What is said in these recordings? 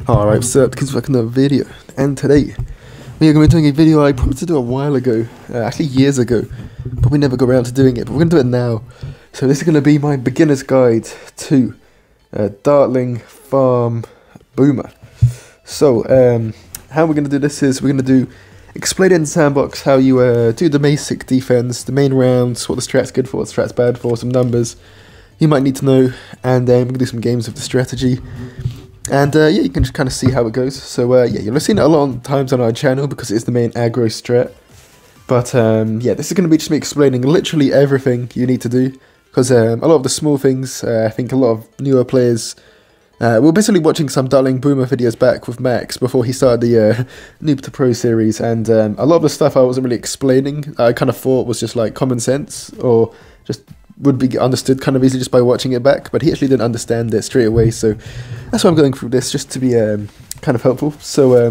Alright, so because back in the video, and today we are going to be doing a video I promised to do a while ago, actually years ago, but we never got around to doing it, but we're going to do it now. So this is going to be my beginner's guide to Dartling Farm Boomer. So how we're going to do this is we're going to do explain in the sandbox how you do the basic defense, the main rounds, what the strat's good for, what the strat's bad for, some numbers you might need to know, and then we're going to do some games of the strategy. And yeah, you can just kind of see how it goes. So yeah, you'll have seen it a lot of times on our channel because it is the main aggro strat. But yeah, this is going to be just me explaining literally everything you need to do. Because a lot of the small things, I think a lot of newer players, we were basically watching some Dartling Boomer videos back with Max before he started the Noob to Pro series. And a lot of the stuff I wasn't really explaining, I kind of thought was just like common sense or just would be understood kind of easily just by watching it back, but he actually didn't understand it straight away, so that's why I'm going through this, just to be kind of helpful. So we're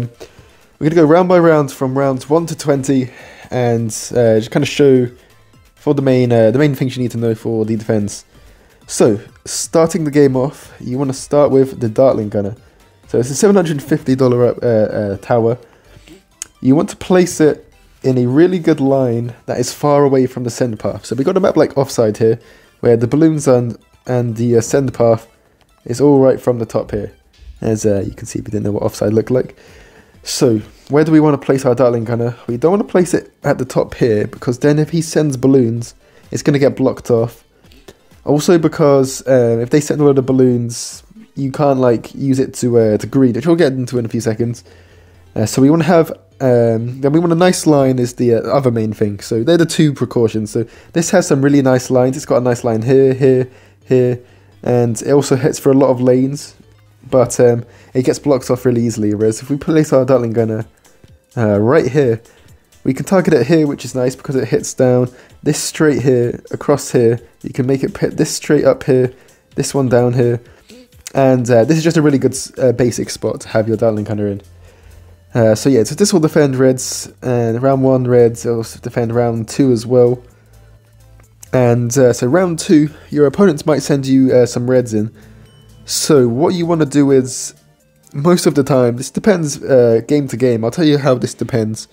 going to go round by round from rounds 1 to 20 and just kind of show for the main things you need to know for the defense. So starting the game off, you want to start with the Dartling Gunner. So it's a $750 tower. You want to place it in a really good line that is far away from the send path. So we got a map like offside here, where the balloons and the send path is all right from the top here. As you can see, we didn't know what offside looked like. So where do we want to place our Dartling Gunner? We don't want to place it at the top here, because then if he sends balloons, it's going to get blocked off. Also because if they send a load of balloons, you can't like use it to greed, which we'll get into in a few seconds. So we want to have then we want a nice line is the other main thing. So they're the two precautions. So this has some really nice lines. It's got a nice line here, here, here, and it also hits for a lot of lanes, but it gets blocked off really easily. Whereas if we place our Dartling Gunner right here, we can target it here, which is nice because it hits down this straight here, across here. You can make it hit this straight up here, this one down here, and this is just a really good basic spot to have your Dartling Gunner in. So yeah, so this will defend reds, and round 1 reds, it'll also defend round 2 as well. And so round 2, your opponents might send you some reds in. So what you want to do is, most of the time, this depends game to game, I'll tell you how this depends.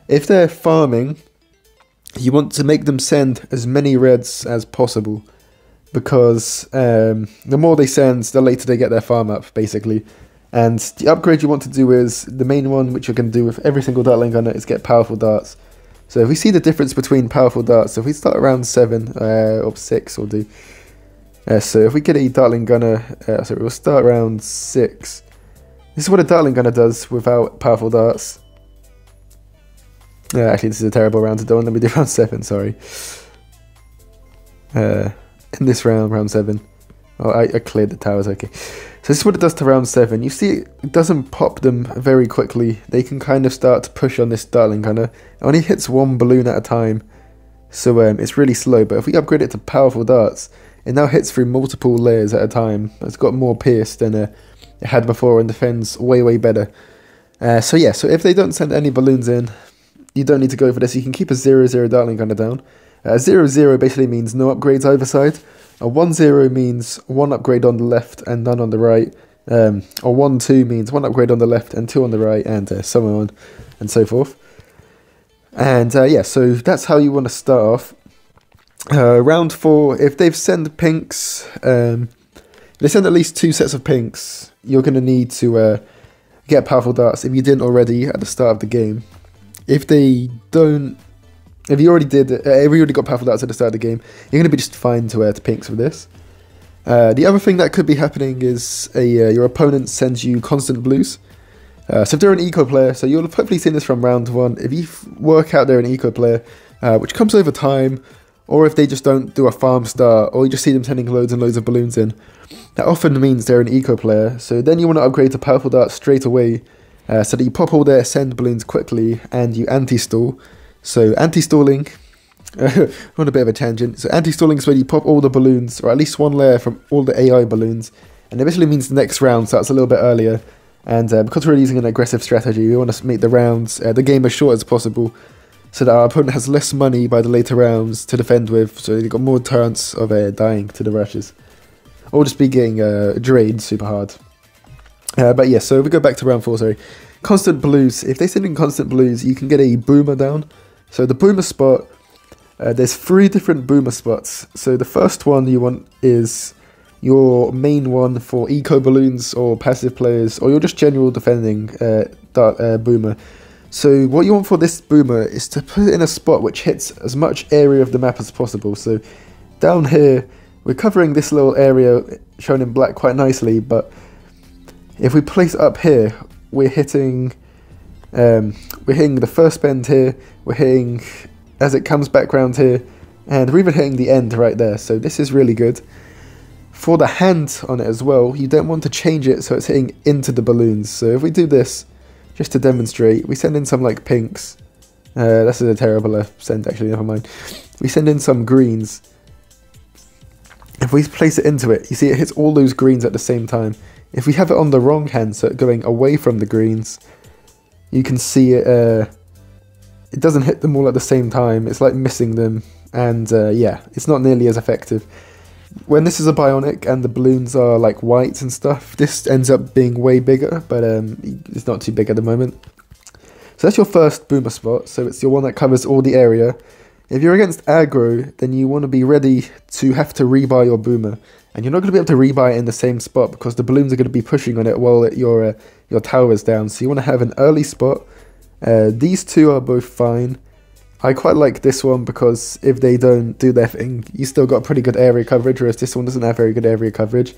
If they're farming, you want to make them send as many reds as possible. Because the more they send, the later they get their farm up, basically. And the upgrade you want to do is, the main one which you're going to do with every single Dartling Gunner is get powerful darts. So if we see the difference between powerful darts, so if we start around 7 or 6 we'll do. So if we get a Dartling Gunner, sorry, we'll start around 6. This is what a Dartling Gunner does without powerful darts. Actually this is a terrible round to do, let me do round 7, sorry. In this round, round 7. Oh, I cleared the towers, okay. So this is what it does to round 7. You see it doesn't pop them very quickly. They can kind of start to push on this Dartling Gunner. It only hits one balloon at a time. So it's really slow. But if we upgrade it to powerful darts, it now hits through multiple layers at a time. It's got more pierce than it had before and defends way, way better. So yeah, so if they don't send any balloons in, you don't need to go for this. You can keep a 0-0 Dartling Gunner down. 0-0 basically means no upgrades either side. A 1-0 means 1 upgrade on the left and none on the right. Or 1-2 means 1 upgrade on the left and 2 on the right, and so on and so forth. And yeah, so that's how you want to start off. Round 4, if they've sent pinks, if they send at least 2 sets of pinks, you're going to need to get powerful darts if you didn't already at the start of the game. If they don't, if you already did, if you already got powerful darts at the start of the game, you're going to be just fine to pinks with this. The other thing that could be happening is your opponent sends you constant blues. So if they're an eco player, so you'll have hopefully seen this from round 1, if you work out they're an eco player, which comes over time, or if they just don't do a farm start, or you just see them sending loads and loads of balloons in, that often means they're an eco player. So then you want to upgrade to powerful darts straight away, so that you pop all their send balloons quickly and you anti-stall. So anti-stalling, on a bit of a tangent, so anti-stalling is when you pop all the balloons, or at least one layer from all the AI balloons, and it basically means the next round starts a little bit earlier, and because we're using an aggressive strategy, we want to make the rounds, the game as short as possible, so that our opponent has less money by the later rounds to defend with, so they've got more chance of dying to the rushes, or just be getting drained super hard. But yeah, so if we go back to round 4, sorry. Constant blues. If they send in constant blues, you can get a boomer down. So the boomer spot, there's 3 different boomer spots. So the first one you want is your main one for eco balloons or passive players, or your just general defending boomer. So what you want for this boomer is to put it in a spot which hits as much area of the map as possible. So down here, we're covering this little area shown in black quite nicely, but if we place it up here, we're hitting the first bend here, we're hitting as it comes back round here, and we're even hitting the end right there, so this is really good. For the hand on it as well, you don't want to change it so it's hitting into the balloons. So if we do this, just to demonstrate, we send in some like pinks, that's a terrible send actually, never mind. We send in some greens. If we place it into it, you see it hits all those greens at the same time. If we have it on the wrong hand, so going away from the greens, you can see it, it doesn't hit them all at the same time, it's like missing them, and yeah, it's not nearly as effective. When this is a bionic and the balloons are like white and stuff, this ends up being way bigger, but it's not too big at the moment. So that's your first boomer spot, so it's your one that covers all the area. If you're against aggro, then you want to be ready to have to rebuy your boomer. And you're not going to be able to rebuy it in the same spot because the balloons are going to be pushing on it while your tower is down. So you want to have an early spot. These two are both fine. I quite like this one because if they don't do their thing, you still got pretty good area coverage, whereas this one doesn't have very good area coverage.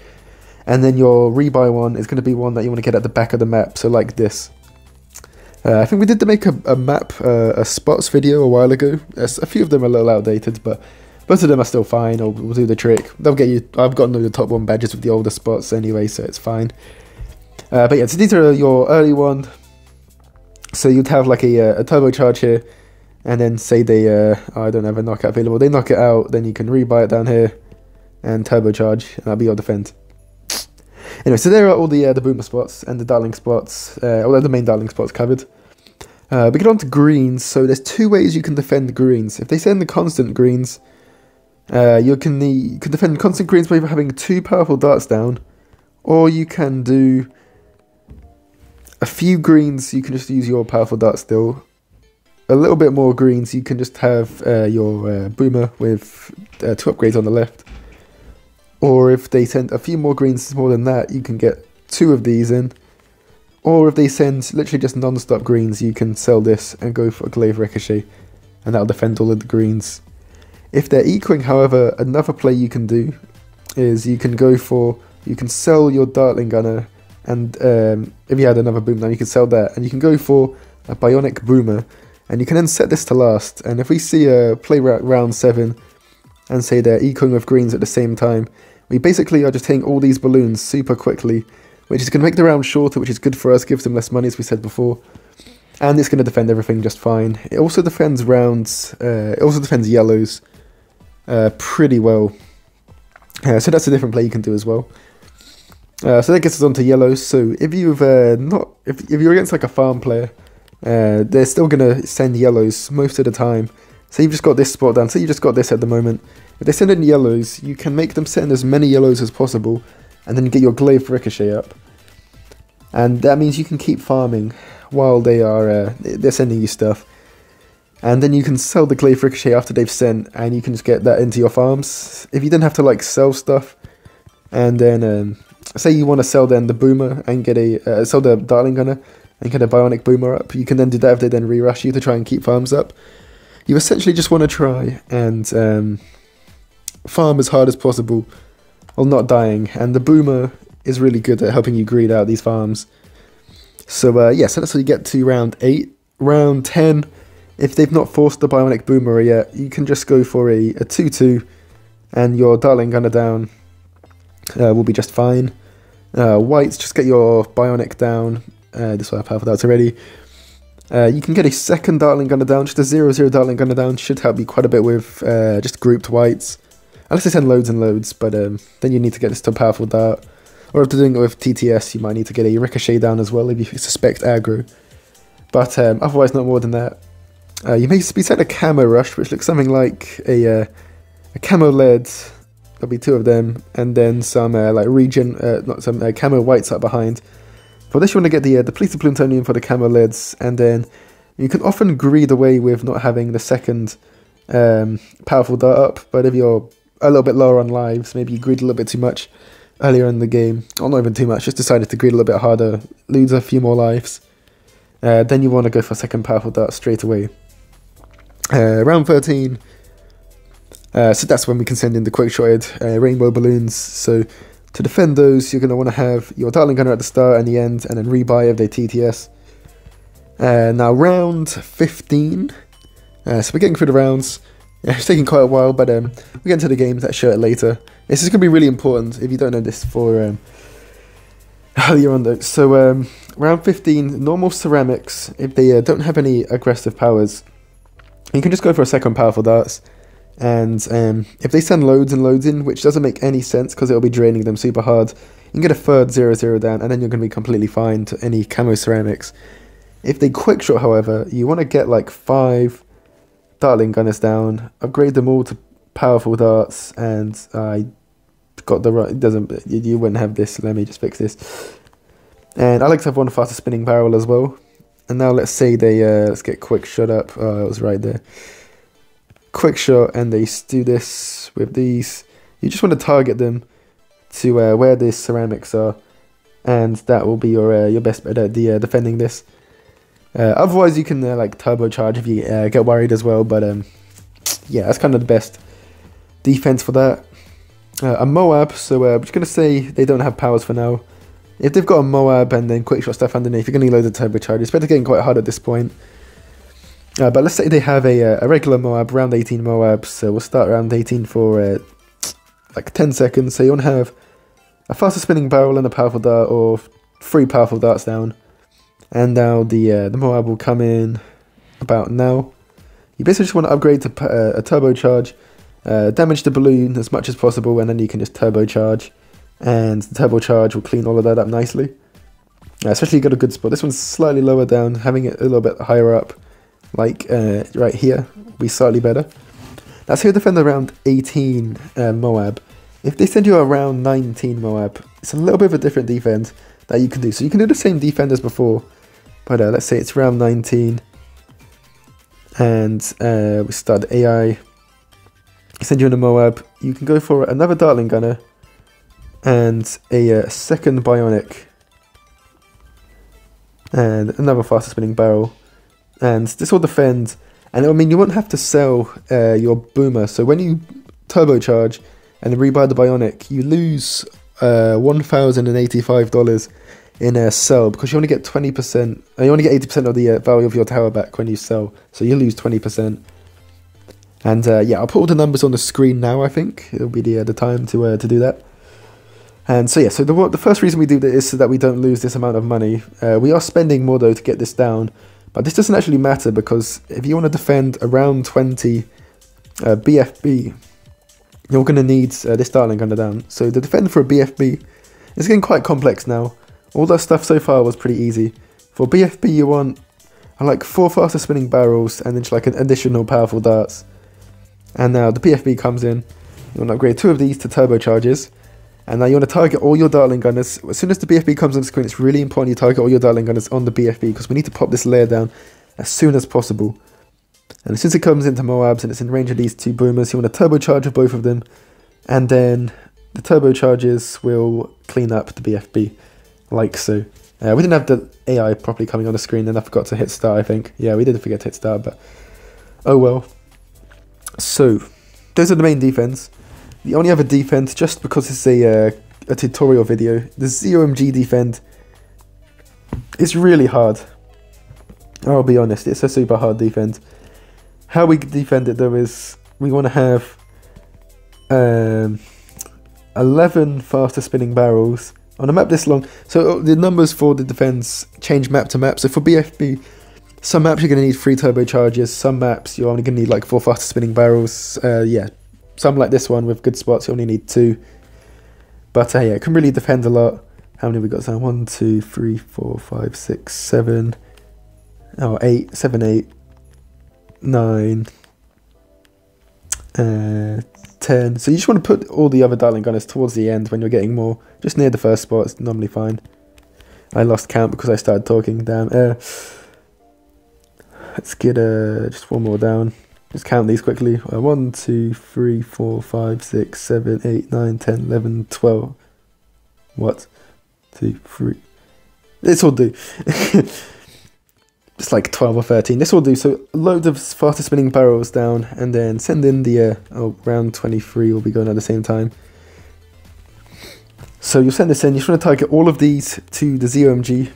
And then your rebuy one is going to be one that you want to get at the back of the map, so like this. I think we did make a spots video a while ago. A few of them are a little outdated, but most of them are still fine, or will do the trick. They'll get you. I've gotten the top 1 badges with the older spots anyway, so it's fine. But yeah, so these are your early one. So you'd have like a turbocharge here, and then say they, I don't have a knockout available. They knock it out, then you can rebuy it down here, and turbocharge, and that'll be your defense. Anyway, so there are all the boomer spots and the darling spots, all the main darling spots covered. We get on to greens. So there's 2 ways you can defend greens. If they send the constant greens, you can defend constant greens by either having 2 powerful darts down, or you can do a few greens. You can just use your powerful dart still. A little bit more greens, you can just have your boomer with 2 upgrades on the left. Or if they send a few more greens more than that, you can get 2 of these in. Or if they send literally just non-stop greens, you can sell this and go for a glaive ricochet, and that'll defend all of the greens. If they're ecoing, however, another play you can do is you can sell your Dartling gunner, and if you had another boom down, you can sell that, and you can go for a bionic boomer, and you can then set this to last. And if we see a play round 7, and say they're ecoing with greens at the same time, we basically are just hitting all these balloons super quickly, which is going to make the round shorter, which is good for us, gives them less money as we said before, and it's going to defend everything just fine. It also defends rounds, it also defends yellows pretty well, so that's a different play you can do as well. So that gets us onto yellows. So if you've if you're against like a farm player, they're still going to send yellows most of the time. So you've just got this spot down, so you just got this at the moment. If they send in yellows, you can make them send as many yellows as possible, and then get your glaive ricochet up. And that means you can keep farming while they're sending you stuff. And then you can sell the glaive ricochet after they've sent, and you can just get that into your farms. If you then have to like sell stuff, and then say you want to sell then the boomer and get sell the Dartling gunner and get a bionic boomer up, you can then do that if they then re-rush you to try and keep farms up. You essentially just want to try and farm as hard as possible while not dying, and the boomer is really good at helping you greed out these farms. So yeah, so that's how you get to round 8. Round 10, if they've not forced the bionic boomer yet, you can just go for a 2-2, and your Dartling gunner down will be just fine. Whites, just get your bionic down. This will have powerful darts already. You can get a second Dartling gunner down, just a 0-0 Dartling gunner down, should help you quite a bit with just grouped whites. Unless they send loads and loads, but then you need to get this to a powerful dart. Or if they're doing it with TTS, you might need to get a ricochet down as well if you suspect aggro. But otherwise not more than that. You may be sent a camo rush, which looks something like a camo lead. There'll be 2 of them, and then some like camo whites up behind. For this you want to get the police plutonium for the camo leads, and then you can often greed away with not having the second powerful dart up, but if you're a little bit lower on lives, maybe you greed a little bit too much earlier in the game, or not even too much, just decided to greed a little bit harder, lose a few more lives, then you want to go for second powerful dart straight away. Round 13, so that's when we can send in the quick-shotted rainbow balloons. So to defend those, you're going to want to have your Dartling gunner at the start and the end, and then rebuy if they TTS. Now round 15, so we're getting through the rounds. It's taking quite a while, but we'll get into the game, that show it later. This is going to be really important if you don't know this for earlier on though. So round 15, normal ceramics, if they don't have any aggressive powers, you can just go for a second powerful darts. And if they send loads and loads in, which doesn't make any sense because it'll be draining them super hard, you can get a third 0-0 down, and then you're going to be completely fine to any camo ceramics. If they quick shot, however, you want to get like 5 Dartling gunners down, upgrade them all to powerful darts, and I got the right, it doesn't, you wouldn't have this, let me just fix this. And I like to have one faster spinning barrel as well. And now let's say they, let's get quick shot up, oh, it was right there. Quick shot, and they do this with these. You just want to target them to where the ceramics are, and that will be your best bet at defending this. Otherwise, you can like turbocharge if you get worried as well. But yeah, that's kind of the best defense for that. A Moab, so we're just gonna say they don't have powers for now. If they've got a Moab and then quick shot stuff underneath, you're gonna need loads of turbocharge. It's better getting quite hard at this point. But let's say they have a regular Moab, round 18 Moab, so we'll start round 18 for like 10 seconds. So you want to have a faster spinning barrel and a powerful dart, or 3 powerful darts down. And now the Moab will come in about now. You basically just want to upgrade to a turbocharge, damage the balloon as much as possible, and then you can just turbocharge. And the turbocharge will clean all of that up nicely. Especially if you got a good spot. This one's slightly lower down, having it a little bit higher up. Like right here, will be slightly better. That's how you defend around 18 Moab. If they send you around 19 Moab, it's a little bit of a different defense that you can do. So you can do the same defend as before, but let's say it's round 19, and we start the AI. Send you in a Moab. You can go for another Dartling gunner and a second bionic and another faster spinning barrel. And this will defend, and I mean, you won't have to sell your boomer. So when you turbocharge and rebuy the bionic, you lose $1,085 in a sell, because you only get 20%. You only get 80% of the value of your tower back when you sell, so you lose 20%. And yeah, I'll put all the numbers on the screen now. I think it'll be the time to do that. And so yeah, so the first reason we do this is so that we don't lose this amount of money. We are spending more though to get this down. But this doesn't actually matter, because if you want to defend around 20 BFB, you're going to need this Dartling gunner down. So the defend for a BFB is getting quite complex now. All that stuff so far was pretty easy. For BFB you want like 4 faster spinning barrels and then just like an additional powerful darts. And now the BFB comes in, you want to upgrade 2 of these to turbocharges. And now you want to target all your Dartling gunners. As soon as the BFB comes on the screen, it's really important you target all your Dartling gunners on the BFB, because we need to pop this layer down as soon as possible. And as soon as it comes into Moabs and it's in range of these 2 boomers, you want to turbocharge with both of them. And then the turbocharges will clean up the BFB, like so. We didn't have the AI properly coming on the screen, and I forgot to hit start, I think. Yeah, we did forget to hit start, but oh well. So, those are the main defense. The only other defend, just because it's a tutorial video, the ZOMG defend is really hard. I'll be honest, it's a super hard defend. How we defend it though is we want to have 11 faster spinning barrels on a map this long. So the numbers for the defense change map to map. So for BFB, some maps you're going to need 3 turbocharges, some maps you're only going to need like 4 faster spinning barrels. Yeah. Some like this one with good spots, you only need 2. But yeah, it can really defend a lot. How many have we got? So 1, 2, 3, 4, 5, 6, 7. Oh, 8, 7, 8, 9, 10. So you just want to put all the other Dartling gunners towards the end when you're getting more. Just near the first spot, it's normally fine. I lost count because I started talking. Damn. Let's get just one more down. Just count these quickly. 1, 2, 3, 4, 5, 6, 7, 8, 9, 10, 11, 12. What? 2, 3. This will do. It's like 12 or 13. This will do. So loads of faster spinning barrels down, and then send in the round 23 will be going at the same time. So you'll send this in. You just want to target all of these to the ZOMG,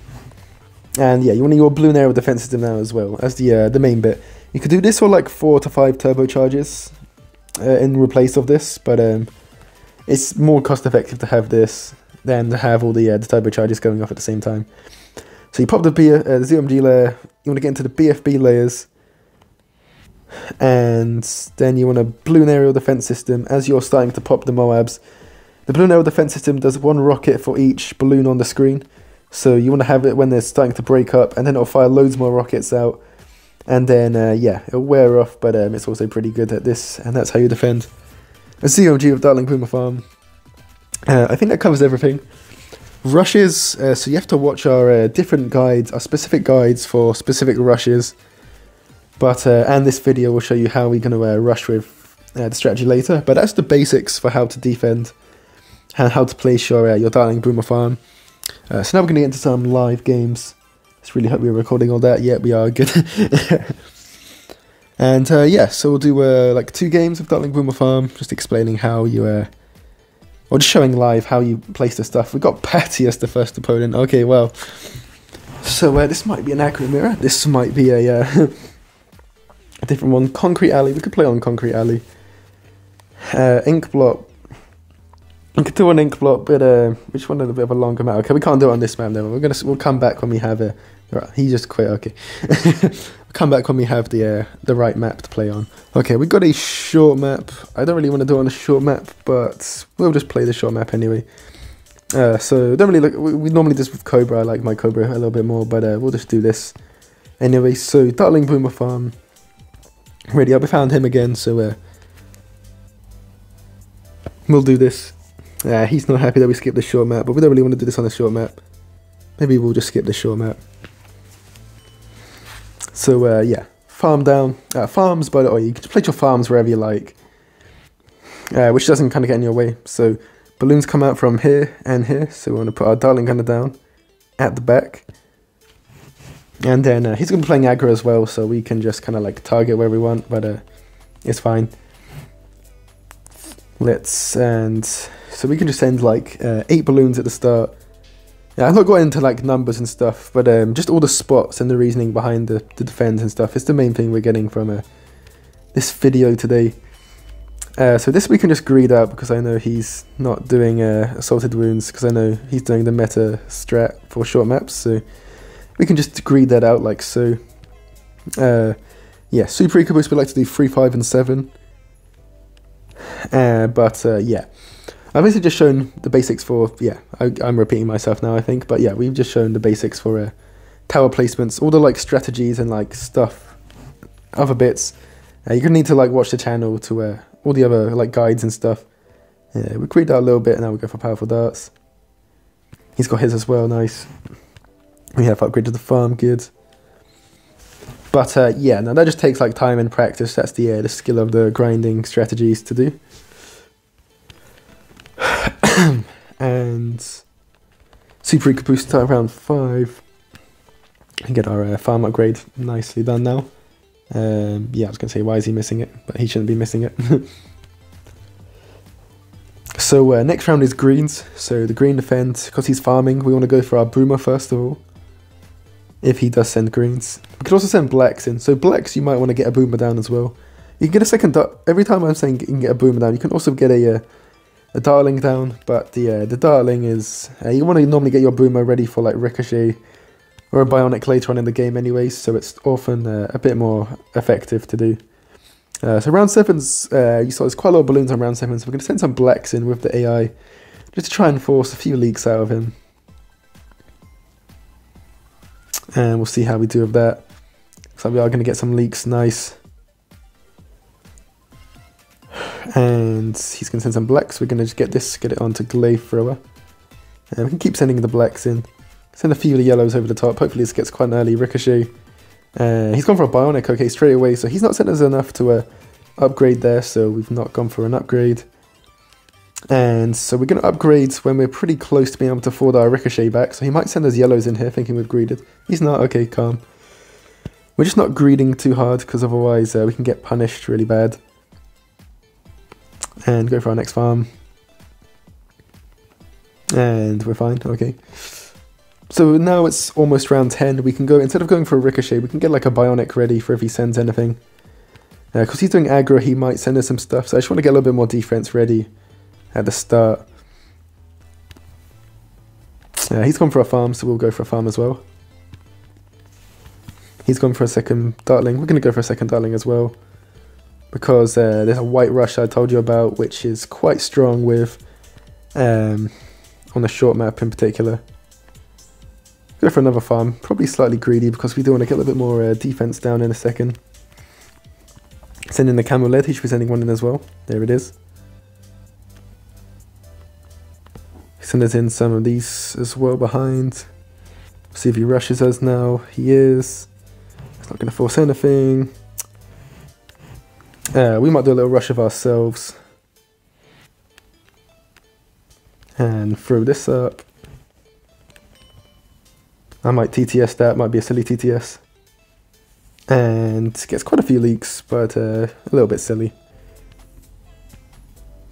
and yeah, you want your balloon aerial defense system now as well as the main bit. You could do this or like 4 to 5 turbocharges in replace of this, but it's more cost effective to have this than to have all the turbocharges going off at the same time. So you pop the ZOMG layer, you want to get into the BFB layers, and then you want a balloon aerial defense system as you're starting to pop the Moabs. The balloon aerial defense system does 1 rocket for each balloon on the screen, so you want to have it when they're starting to break up, and then it'll fire loads more rockets out, and then yeah, it'll wear off, but it's also pretty good at this, and that's how you defend a ZOMG of Dartling Boomer Farm. I think that covers everything. Rushes, so you have to watch our different guides, our specific guides for specific rushes. But and this video will show you how we're going to rush with the strategy later. But that's the basics for how to defend and how to place your Dartling Boomer Farm. So now we're going to get into some live games. Just really hope we're recording all that. Yeah, we are good. And yeah, so we'll do like 2 games of Dartling Boomer Farm, just explaining how you or just showing live how you place the stuff. We got Patty as the first opponent. Okay, well, so this might be an accurate mirror. This might be a a different one. Concrete Alley. We could play on Concrete Alley. Ink Block. We could do an Ink Block, but which one is a bit of a longer map? Okay, we can't do it on this map. Then we'll come back when we have a. Right, he just quit. Okay, we'll come back when we have the right map to play on. Okay, we got a short map. I don't really want to do it on a short map, but we'll just play the short map anyway. So don't really look. We normally just with Cobra. I like my Cobra a little bit more, but we'll just do this anyway. So Dartling Boomer Farm. Ready up. We found him again, so we'll do this. He's not happy that we skipped the short map, but we don't really want to do this on a short map. Maybe we'll just skip the short map. So yeah, farm down. Farms, by the way, you can place your farms wherever you like, which doesn't kind of get in your way. So balloons come out from here and here, so we want to put our Dartling Gunner down at the back. And then he's going to be playing aggro as well, so we can just kind of like target where we want, but it's fine. And so we can just send like 8 balloons at the start. Yeah, I'm not going into like numbers and stuff, but just all the spots and the reasoning behind the defense and stuff is the main thing we're getting from this video today. So this we can just greed out because I know he's not doing assaulted wounds, because I know he's doing the meta strat for short maps, so we can just greed that out like so. Yeah, Super Eco Boost we like to do 3, 5 and 7. But yeah, I've basically just shown the basics for, yeah, I'm repeating myself now I think, but yeah, we've just shown the basics for tower placements, all the like strategies and like stuff, other bits. You're gonna need to like watch the channel to all the other like guides and stuff. Yeah, we creeped out a little bit, and now we go for powerful darts. He's got his as well, nice. We have upgraded the farm, good. But yeah, now that just takes like time and practice. That's the skill of the grinding strategies to do. And Super Eco Boost start around 5 and get our farm upgrade nicely done now. Yeah, I was going to say, why is he missing it? But he shouldn't be missing it. So next round is greens. So the green defend, because he's farming, we want to go for our boomer first of all. If he does send greens. We could also send blacks in. So blacks, you might want to get a boomer down as well. You can get a second, every time I'm saying you can get a boomer down, you can also get a Dartling down, but the Dartling is, you want to normally get your boomer ready for like ricochet or a bionic later on in the game anyway, so it's often a bit more effective to do. So round 7's, you saw there's quite a lot of balloons on round 7, so we're going to send some blacks in with the AI, just to try and force a few leaks out of him. And we'll see how we do with that. So we are going to get some leaks, nice. And he's going to send some blacks. We're going to just get it onto Glaive Thrower. And we can keep sending the blacks in. Send a few of the yellows over the top. Hopefully this gets quite an early ricochet. He's gone for a bionic, okay, straight away. So he's not sent us enough to upgrade there, so we've not gone for an upgrade. And so we're going to upgrade when we're pretty close to being able to afford our ricochet back. So he might send us yellows in here thinking we've greeded. He's not, okay, calm. We're just not greeding too hard because otherwise we can get punished really bad. And go for our next farm. And we're fine, okay. So now it's almost round 10. We can go, instead of going for a ricochet, we can get like a bionic ready for if he sends anything. Because he's doing aggro, he might send us some stuff. So I just want to get a little bit more defense ready at the start. He's gone for a farm, so we'll go for a farm as well. He's gone for a second Dartling. We're going to go for a second Dartling as well. Because there's a white rush I told you about, which is quite strong with, on the short map in particular. Go for another farm. Probably slightly greedy because we do want to get a little bit more defense down in a second. Send in the camel lead. He should be sending one in as well. There it is. Send us in some of these as well behind. See if he rushes us now. He is. He's not going to force anything. We might do a little rush of ourselves. And throw this up. I might TTS that, might be a silly TTS. And gets quite a few leaks, but a little bit silly.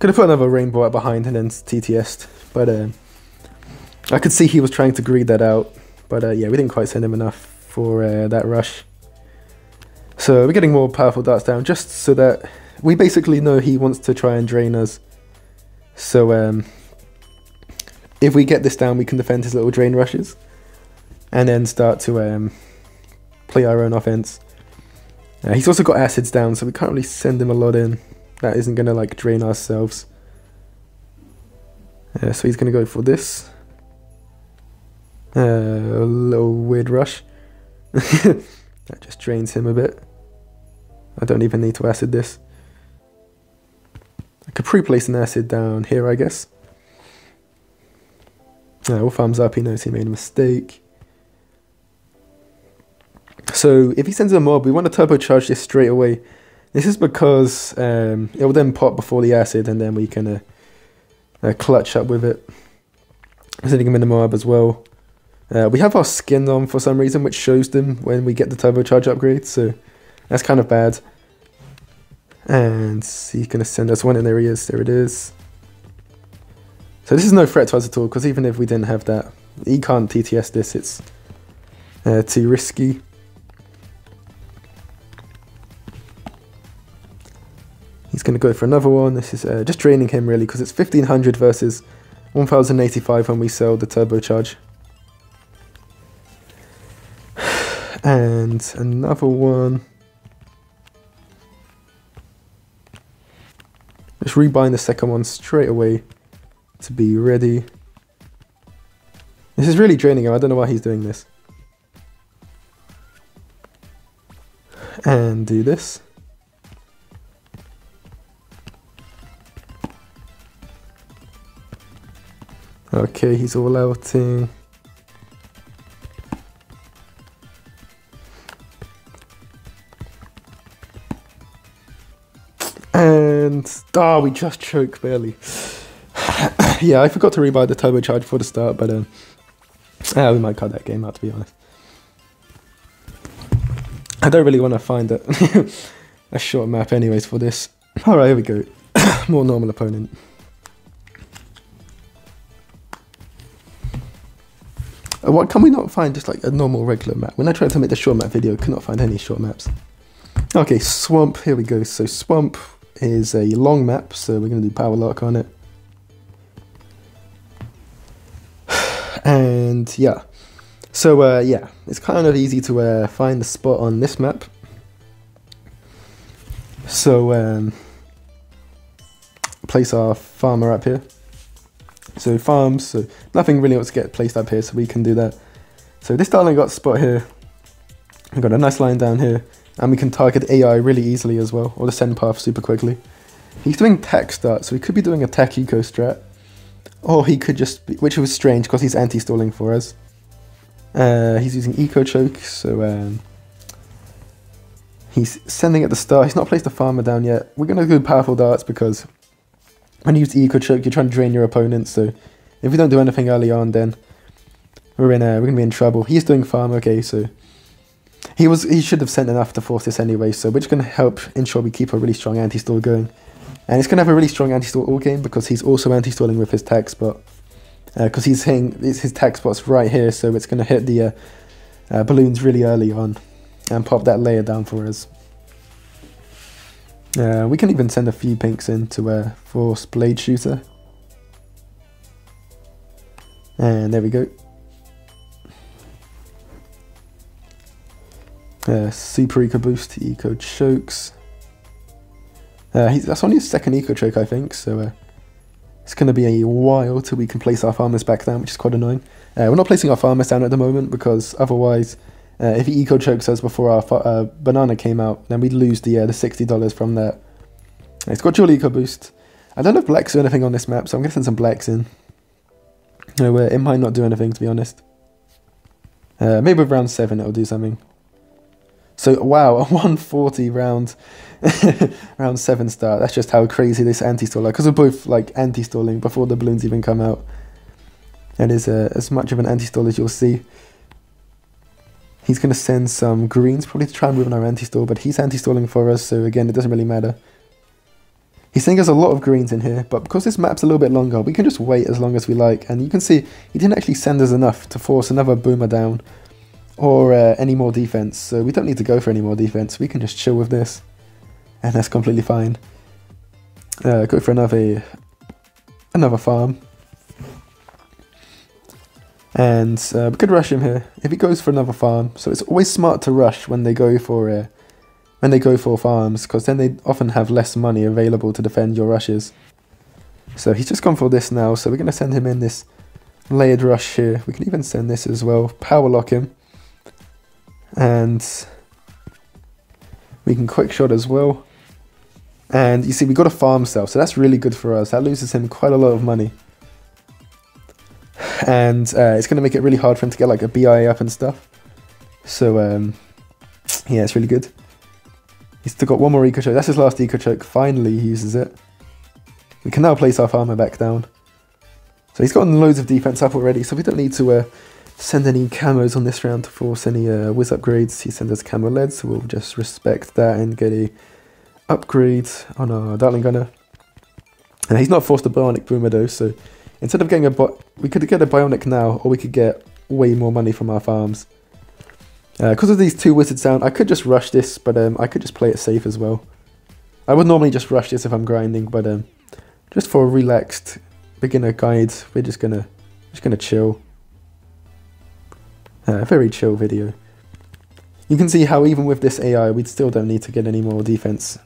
Could have put another rainbow out behind and then TTS'd, but I could see he was trying to greed that out. But yeah, we didn't quite send him enough for that rush. So we're getting more powerful darts down, just so that we basically know he wants to try and drain us. So if we get this down, we can defend his little drain rushes. And then start to play our own offense. He's also got acids down, so we can't really send him a lot in. That isn't going to like drain ourselves. So he's going to go for this. A little weird rush. That just drains him a bit. I don't even need to acid this. I could pre-place an acid down here, I guess. All thumbs up, he knows he made a mistake. So if he sends a mob, we want to turbocharge this straight away. This is because it will then pop before the acid, and then we can clutch up with it. Sending him in the mob as well. We have our skin on for some reason, which shows them when we get the turbocharge upgrade, so that's kind of bad. And he's going to send us one, and there he is. There it is. So this is no threat to us at all, because even if we didn't have that, he can't TTS this. It's too risky. He's going to go for another one. This is just draining him really, because it's 1500 versus 1085 when we sell the turbocharge. And another one. Just rebind the second one straight away to be ready. This is really draining him. I don't know why he's doing this. And do this. Okay, he's all outing. And we just choked barely. Yeah, I forgot to rebuy the turbocharge before the start, but we might cut that game out, to be honest. I don't really want to find a short map anyways for this. Alright, here we go. More normal opponent. What can we not find just like a normal regular map? When I tried to make the short map video, I could not find any short maps. Okay, Swamp, here we go. So Swamp is a long map, so we're going to do Power Lock on it. And yeah, so yeah, it's kind of easy to find the spot on this map. So place our farmer up here. So farms, so nothing really wants to get placed up here, so we can do that. So this Dartling got a spot here. We've got a nice line down here, and we can target AI really easily as well, or the send path super quickly. He's doing tech start, so he could be doing a tech eco strat, or he could just be, which was strange because he's anti-stalling for us. He's using Eco Choke, so he's sending at the start. He's not placed a farmer down yet. We're going to do powerful darts because when you use Eco Choke, you're trying to drain your opponent. So if we don't do anything early on, then we're going to be in trouble. He's doing farm, okay, so he should have sent enough to force this anyway. So we're just going to help ensure we keep a really strong anti-stall going. And it's going to have a really strong anti-stall all game because he's also anti-stalling with his tag spot. Because he's hitting his tag spot's right here, so it's going to hit the balloons really early on and pop that layer down for us. We can even send a few pinks in to force Blade Shooter. And there we go. Super Eco Boost, Eco Chokes. That's only his second Eco Choke, I think, so it's going to be a while till we can place our farmers back down, which is quite annoying. We're not placing our farmers down at the moment because otherwise, if he Eco Chokes us before our banana came out, then we'd lose the $60 from that. It's got dual Eco Boost. I don't know if blacks do anything on this map, so I'm going to send some blacks in. It might not do anything, to be honest. Maybe with round 7 it'll do something. So, wow, a 140 round round 7 start. That's just how crazy this anti-stall is. Because we're both like anti-stalling before the balloons even come out. It is as much of an anti-stall as you'll see. He's going to send some greens, probably to try and move on our anti-stall, but he's anti-stalling for us, so again, it doesn't really matter. He's sending us a lot of greens in here, but because this map's a little bit longer, we can just wait as long as we like. And you can see, he didn't actually send us enough to force another boomer down. Or any more defense, so we don't need to go for any more defense. We can just chill with this, and that's completely fine. Go for another farm, and we could rush him here if he goes for another farm. So it's always smart to rush when they go for farms, because then they often have less money available to defend your rushes. So he's just gone for this now. So we're going to send him in this layered rush here. We can even send this as well. Power lock him. And we can quick shot as well. And you see, we got a farm cell, so that's really good for us. That loses him quite a lot of money. And it's going to make it really hard for him to get like a BI up and stuff. So, yeah, it's really good. He's still got one more Eco Choke. That's his last Eco Choke. Finally, he uses it. We can now place our farmer back down. So he's gotten loads of defense up already, so we don't need to send any camos on this round to force any whiz upgrades. He sends us camo lead, so we'll just respect that and get a upgrade on our Dartling Gunner. And he's not forced a Bionic Boomer though, so instead of getting we could get a Bionic now, or we could get way more money from our farms. Because of these 2 wizards down, I could just rush this, but I could just play it safe as well. I would normally just rush this if I'm grinding, but just for a relaxed beginner guide, we're just gonna chill. Very chill video. You can see how even with this AI, we still don't need to get any more defense.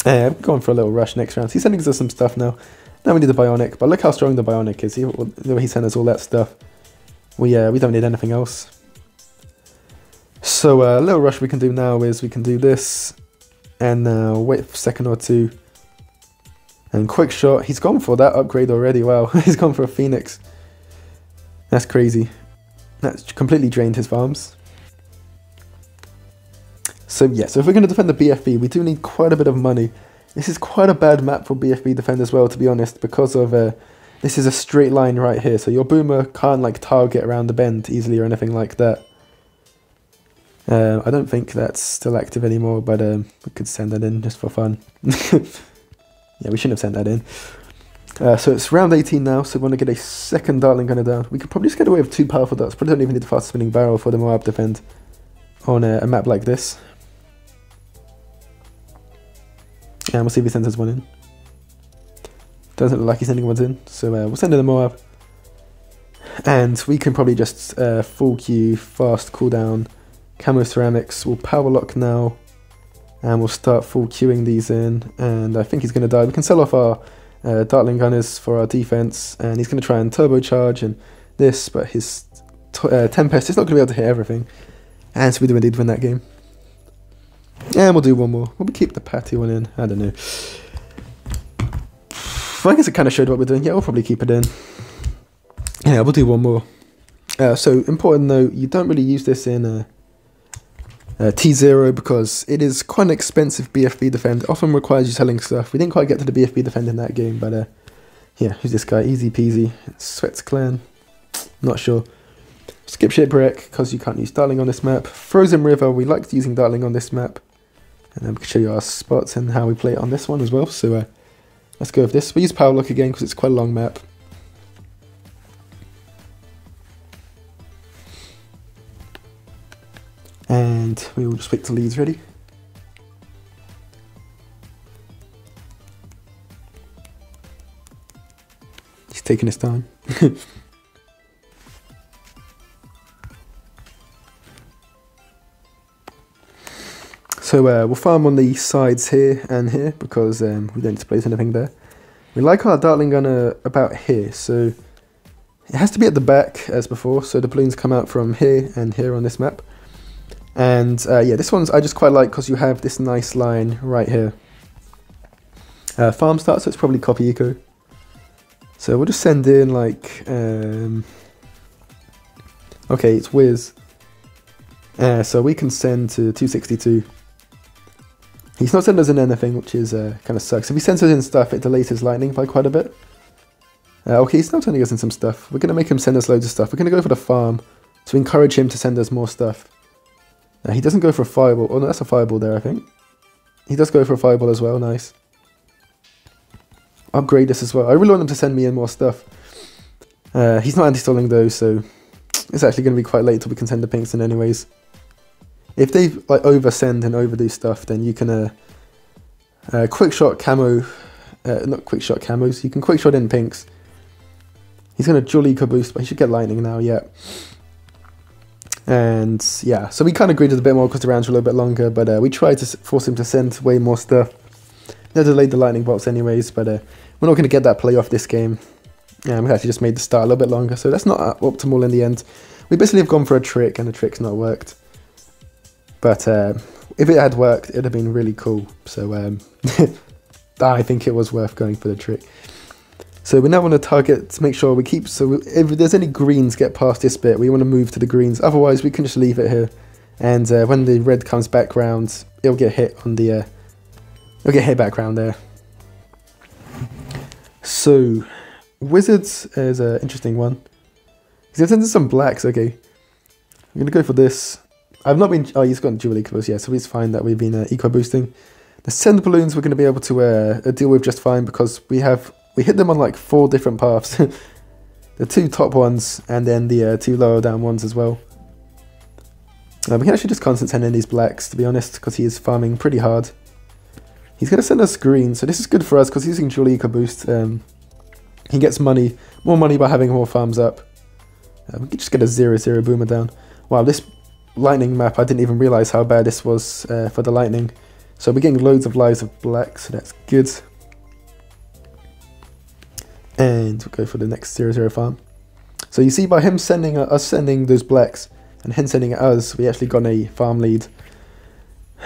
Going for a little rush next round. He's sending us some stuff now. Now we need the Bionic, but look how strong the Bionic is. He sent us all that stuff. We don't need anything else. So a little rush we can do now is we can do this, and now wait for a second or two. And quick shot. He's gone for that upgrade already. Wow, he's gone for a Phoenix. That's crazy. That's completely drained his farms. So yeah, so if we're going to defend the BFB, we do need quite a bit of money. This is quite a bad map for BFB defend as well, to be honest, because of this is a straight line right here, so your boomer can't like target around the bend easily or anything like that. I don't think that's still active anymore, but we could send that in just for fun. Yeah, we shouldn't have sent that in. So it's round 18 now, so we want to get a second Dartling Gunner down. We could probably just get away with 2 powerful darts. Probably don't even need the fast spinning barrel for the Moab defend on a map like this. And we'll see if he sends us one in. Doesn't look like he's sending one in, so we'll send in the Moab. And we can probably just full Q, fast cooldown, camo ceramics. We'll power lock now, and we'll start full queuing these in. And I think he's going to die. We can sell off our Dartling Gunners for our defense, and he's going to try and turbocharge and this, but his Tempest is not going to be able to hit everything, and so we do indeed win that game. And we'll do one more. Will we keep the patty one in? I don't know. I guess it kind of showed what we're doing. Yeah, we'll probably keep it in. Yeah, we'll do one more. So important note, you don't really use this in T0 because it is quite an expensive BFB defend. It often requires you selling stuff. We didn't quite get to the BFB defend in that game, but yeah, who's this guy? Easy peasy. Sweats Clan. Not sure. Skip Shipwreck because you can't use Dartling on this map. Frozen River, we liked using Dartling on this map. And then we can show you our spots and how we play it on this one as well. So let's go with this. We use Power Lock again because it's quite a long map. And we will just wait till Lee's ready. He's taking his time. So we'll farm on the sides here and here because we don't need to place anything there. We like our Dartling gunner about here, so it has to be at the back as before, so the balloons come out from here and here on this map. And yeah, this one's I just quite like because you have this nice line right here. Farm start, so it's probably copy eco. So we'll just send in like, okay, it's Wiz. So we can send to 262. He's not sending us in anything, which is kind of sucks. If he sends us in stuff, it delays his lightning by quite a bit. Okay, he's now sending us in some stuff. We're going to make him send us loads of stuff. We're going to go for the farm to encourage him to send us more stuff. He doesn't go for a fireball. Oh no, that's a fireball there, I think. He does go for a fireball as well, nice. Upgrade this as well. I really want him to send me in more stuff. He's not anti-stalling though, so it's actually going to be quite late till we can send the pinks in anyways. If they like oversend and overdo stuff, then you can quick shot camo, not quick shot camos, you can quick shot in pinks. He's going to dual eco boost, but he should get lightning now, yeah. And yeah, so we kind of greeded a bit more because the rounds were a little bit longer, but we tried to force him to send way more stuff. They delayed the lightning bolts anyways, but we're not going to get that play off this game. Yeah, we actually just made the start a little bit longer, so that's not optimal in the end. We basically have gone for a trick, and the trick's not worked. But if it had worked, it'd have been really cool. So I think it was worth going for the trick. So we now want to target to make sure we keep, so if there's any greens get past this bit, we want to move to the greens. Otherwise, we can just leave it here. And when the red comes back round, it'll get hit on the, it'll get hit back round there. So, Wizards is an interesting one. He's going to send us some blacks, okay. I'm going to go for this. I've not been, oh, he's got dual eco boost, yeah, so it's fine that we've been eco boosting. The send balloons we're going to be able to deal with just fine because we hit them on like 4 different paths. The 2 top ones and then the 2 lower down ones as well. We can actually just constant send in these blacks, to be honest, because he is farming pretty hard. He's going to send us green, so this is good for us because he's using dual eco boost. He gets money, more money by having more farms up. We can just get a 0-0 boomer down. Wow, this lightning map, I didn't even realise how bad this was for the lightning. So we're getting loads of lives of black, so that's good. And we'll go for the next 0-0 farm. So you see by him sending us sending those blacks and him sending at us, we actually got a farm lead,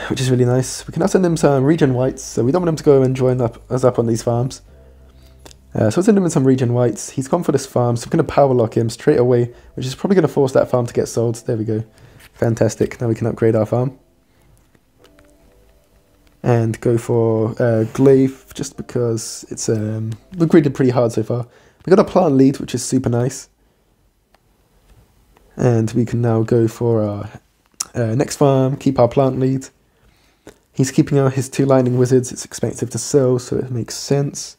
which is really nice. We can now send him some regen whites, so we don't want him to go and join us up on these farms. So we'll send him in some regen whites. He's gone for this farm, so we're going to power lock him straight away, which is probably going to force that farm to get sold. There we go. Fantastic. Now we can upgrade our farm. And go for glaive, just because it's we've graded pretty hard so far. We got a plant lead, which is super nice. And we can now go for our next farm, keep our plant lead. He's keeping out his 2 lightning wizards. It's expensive to sell, so it makes sense.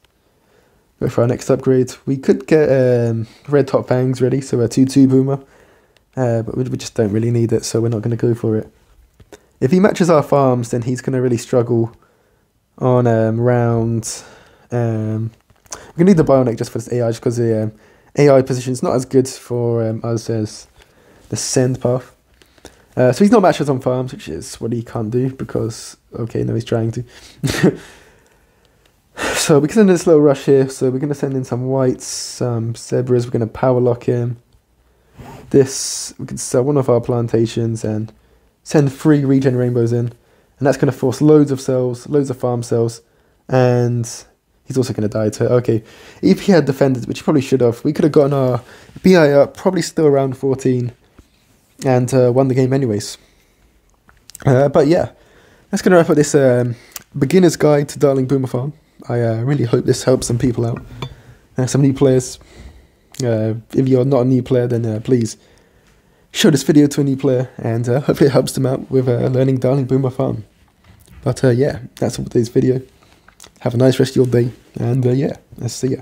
Go for our next upgrade. We could get red top fangs ready, so a 2-2 boomer. But we just don't really need it, so we're not going to go for it. If he matches our farms, then he's going to really struggle on round. We're going to need the Bionic just for this AI, just because the AI position is not as good for us as the send path. So he's not matched us on farms, which is what he can't do because, okay, no, he's trying to. So we can send in this little rush here. So we're going to send in some whites, some zebras. We're going to power lock him. This, we can sell one of our plantations and send 3 regen rainbows in. And that's going to force loads of cells, loads of farm cells. And He's also going to die too. Okay, if he had defended, which he probably should have, we could have gotten our BI up, probably still around 14, and won the game anyways. But yeah, that's going to wrap up this beginner's guide to Dartling Boomer Farm. I really hope this helps some people out. Some new players. If you're not a new player, then please show this video to a new player, and hopefully it helps them out with learning Dartling Boomer Farm. But yeah, that's all for today's video. Have a nice rest of your day, and yeah, I'll see ya.